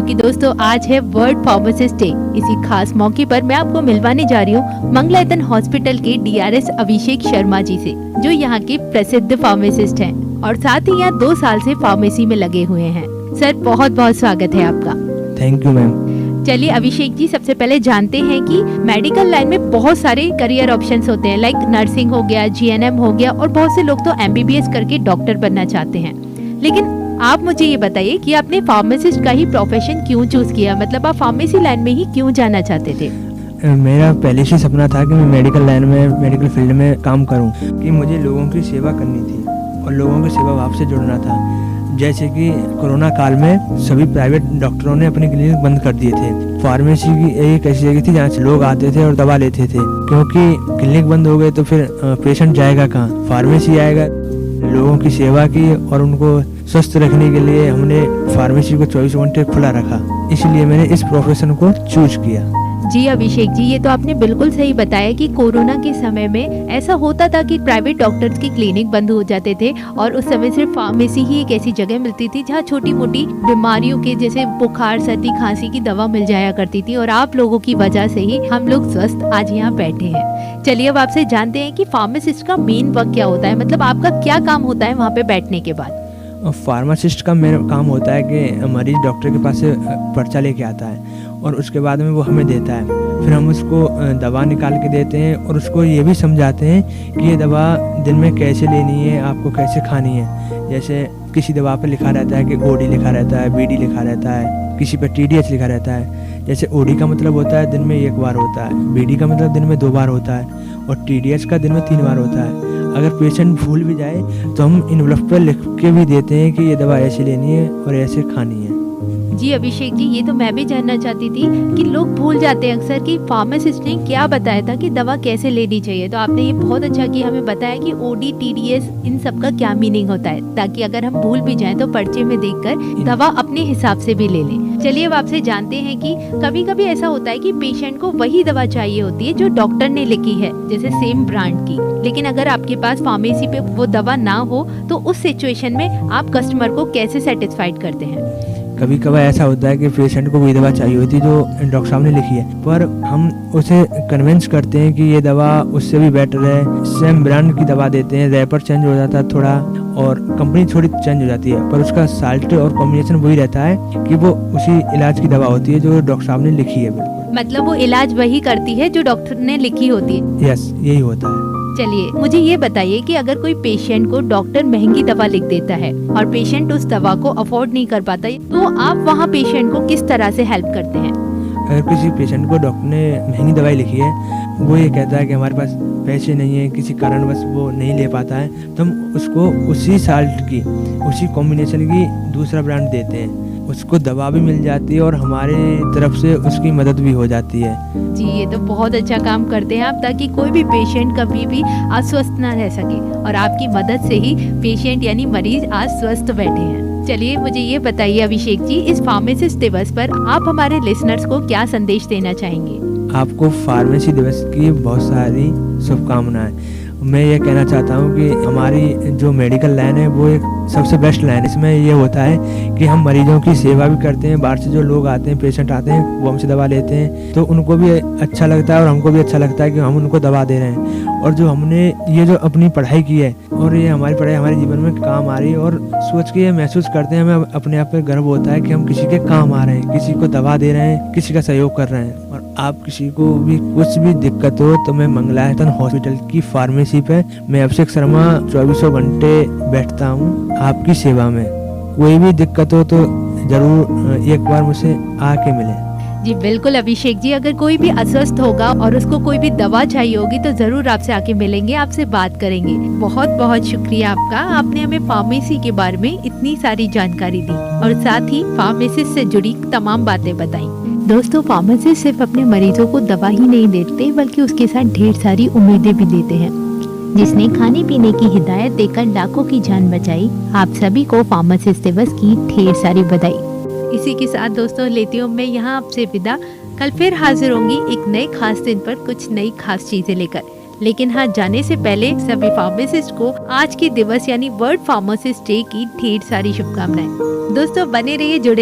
क्योंकि दोस्तों आज है वर्ल्ड फार्मासिस्ट डे। इसी खास मौके पर मैं आपको मिलवाने जा रही हूँ मंगलायतन हॉस्पिटल के DRS अभिषेक शर्मा जी से, जो यहाँ के प्रसिद्ध फार्मासिस्ट हैं और साथ ही यहाँ 2 साल से फार्मेसी में लगे हुए हैं। सर बहुत बहुत स्वागत है आपका। Thank you ma'am. चलिए अभिषेक जी, सबसे पहले जानते हैं कि मेडिकल लाइन में बहुत सारे करियर ऑप्शंस होते हैं, लाइक नर्सिंग हो गया, GNM हो गया, और बहुत से लोग तो MBBS करके डॉक्टर बनना चाहते हैं। लेकिन आप मुझे ये बताइए कि आपने फार्मासिस्ट का ही प्रोफेशन क्यों चूज किया, मतलब आप फार्मेसी लाइन में ही क्यों जाना चाहते थे? मेरा पहले से सपना था कि मैं मेडिकल लाइन में, मेडिकल फील्ड में काम करूं, कि मुझे लोगों की सेवा करनी थी और लोगों की सेवा भाव से जुड़ना था। जैसे कि कोरोना काल में सभी प्राइवेट डॉक्टरों ने अपने क्लिनिक बंद कर दिए थे। फार्मेसी की एक ऐसी जगह थी जहाँ से लोग आते थे और दवा लेते थे, क्योंकि क्लिनिक बंद हो गए तो फिर पेशेंट जाएगा कहाँ, फार्मेसी आएगा। लोगों की सेवा की और उनको स्वस्थ रखने के लिए हमने फार्मेसी को 24 घंटे खुला रखा, इसलिए मैंने इस प्रोफेशन को चूज किया। जी अभिषेक जी, ये तो आपने बिल्कुल सही बताया कि कोरोना के समय में ऐसा होता था कि प्राइवेट डॉक्टर्स की क्लिनिक बंद हो जाते थे और उस समय सिर्फ फार्मेसी ही एक ऐसी जगह मिलती थी जहाँ छोटी मोटी बीमारियों के जैसे बुखार, सर्दी, खांसी की दवा मिल जाया करती थी, और आप लोगों की वजह से ही हम लोग स्वस्थ आज यहाँ बैठे हैं। चलिए अब आपसे जानते हैं कि फार्मासिस्ट का मेन वर्क क्या होता है, मतलब आपका क्या काम होता है वहाँ पे बैठने के बाद? फार्मासिस्ट का मेरा काम होता है कि मरीज डॉक्टर के पास से पर्चा लेके आता है और उसके बाद में वो हमें देता है, फिर हम उसको दवा निकाल के देते हैं और उसको ये भी समझाते हैं कि ये दवा दिन में कैसे लेनी है, आपको कैसे खानी है। जैसे किसी दवा पे लिखा रहता है कि OD लिखा रहता है, BD लिखा रहता है, किसी पे TDS लिखा रहता है। जैसे OD का मतलब होता है दिन में 1 बार होता है, BD का मतलब दिन में 2 बार होता है और TDS का दिन में 3 बार होता है। अगर पेशेंट भूल भी जाए तो हम इनवलप पर लिख के भी देते हैं कि ये दवा ऐसे लेनी है और ऐसे खानी है। जी अभिषेक जी, ये तो मैं भी जानना चाहती थी कि लोग भूल जाते हैं अक्सर कि फार्मासिस्ट ने क्या बताया था कि दवा कैसे लेनी चाहिए। तो आपने ये बहुत अच्छा कि हमें बताया कि OD, TDS इन सब का क्या मीनिंग होता है, ताकि अगर हम भूल भी जाएं तो पर्चे में देखकर दवा अपने हिसाब से भी ले लें। चलिए अब आपसे जानते हैं कि कभी कभी ऐसा होता है कि पेशेंट को वही दवा चाहिए होती है जो डॉक्टर ने लिखी है, जैसे सेम ब्रांड की, लेकिन अगर आपके पास फार्मेसी पे वो दवा ना हो तो उस सिचुएशन में आप कस्टमर को कैसे सेटिस्फाइड करते हैं? कभी कभार ऐसा होता है कि पेशेंट को वही दवा चाहिए होती है जो डॉक्टर साहब ने लिखी है, पर हम उसे कन्विंस करते हैं कि ये दवा उससे भी बेटर है। सेम ब्रांड की दवा देते हैं, रैपर चेंज हो जाता है थोड़ा और कंपनी थोड़ी चेंज हो जाती है, पर उसका साल्ट और कॉम्बिनेशन वही रहता है कि वो उसी इलाज की दवा होती है जो डॉक्टर साहब ने लिखी है। बिल्कुल, मतलब वो इलाज वही करती है जो डॉक्टर ने लिखी होती है। यस, यही होता है। चलिए मुझे ये बताइए कि अगर कोई पेशेंट को डॉक्टर महंगी दवा लिख देता है और पेशेंट उस दवा को अफोर्ड नहीं कर पाता, तो आप वहाँ पेशेंट को किस तरह से हेल्प करते हैं? अगर किसी पेशेंट को डॉक्टर ने महंगी दवाई लिखी है, वो ये कहता है कि हमारे पास पैसे नहीं है, किसी कारणवश वो नहीं ले पाता है, तो हम उसको उसी साल्ट की, उसी कॉम्बिनेशन की दूसरा ब्रांड देते हैं। उसको दवा भी मिल जाती है और हमारे तरफ से उसकी मदद भी हो जाती है। जी ये तो बहुत अच्छा काम करते हैं आप, ताकि कोई भी पेशेंट कभी भी अस्वस्थ ना रह सके, और आपकी मदद से ही पेशेंट यानी मरीज आज स्वस्थ बैठे हैं। चलिए मुझे ये बताइए अभिषेक जी, इस फार्मासिस्ट दिवस पर आप हमारे लिसनर्स को क्या संदेश देना चाहेंगे? आपको फार्मेसी दिवस की बहुत सारी शुभकामनाएं। मैं ये कहना चाहता हूँ कि हमारी जो मेडिकल लाइन है वो एक सबसे बेस्ट लाइन है। इसमें ये होता है कि हम मरीजों की सेवा भी करते हैं, बाहर से जो लोग आते हैं, पेशेंट आते हैं, वो हमसे दवा लेते हैं, तो उनको भी अच्छा लगता है और हमको भी अच्छा लगता है कि हम उनको दवा दे रहे हैं। और जो हमने ये जो अपनी पढ़ाई की है और ये हमारी पढ़ाई हमारे जीवन में काम आ रही है, और सोच के ये महसूस करते हैं, हमें अपने आप पे गर्व होता है कि हम किसी के काम आ रहे हैं, किसी को दवा दे रहे हैं, किसी का सहयोग कर रहे हैं। और आप किसी को भी कुछ भी दिक्कत हो तो मैं मंगलायतन हॉस्पिटल की फार्मेसी पे मैं अभिषेक शर्मा 24 घंटे बैठता हूँ आपकी सेवा में। कोई भी दिक्कत हो तो जरूर एक बार मुझसे आके मिले। जी बिल्कुल अभिषेक जी, अगर कोई भी अस्वस्थ होगा और उसको कोई भी दवा चाहिए होगी तो जरूर आपसे आके मिलेंगे, आपसे बात करेंगे। बहुत बहुत शुक्रिया आपका, आपने हमें फार्मेसी के बारे में इतनी सारी जानकारी दी और साथ ही फार्मेसिस्ट से जुड़ी तमाम बातें बताई। दोस्तों, फार्मासिस्ट सिर्फ अपने मरीजों को दवा ही नहीं देते बल्कि उसके साथ ढेर सारी उम्मीदें भी देते हैं। जिसने खाने पीने की हिदायत देकर लाखों की जान बचाई, आप सभी को फार्मासिस्ट दिवस की ढेर सारी बधाई। इसी के साथ दोस्तों लेती हूँ मैं यहाँ आपसे विदा। कल फिर हाजिर होंगी एक नए खास दिन पर कुछ नई खास चीजें लेकर। लेकिन हाँ, जाने से पहले सभी फार्मासिस्ट को आज के दिवस यानी वर्ल्ड फार्मासिस्ट डे की ढेर सारी शुभकामनाएं। दोस्तों बने रहिए, जुड़े रहिए।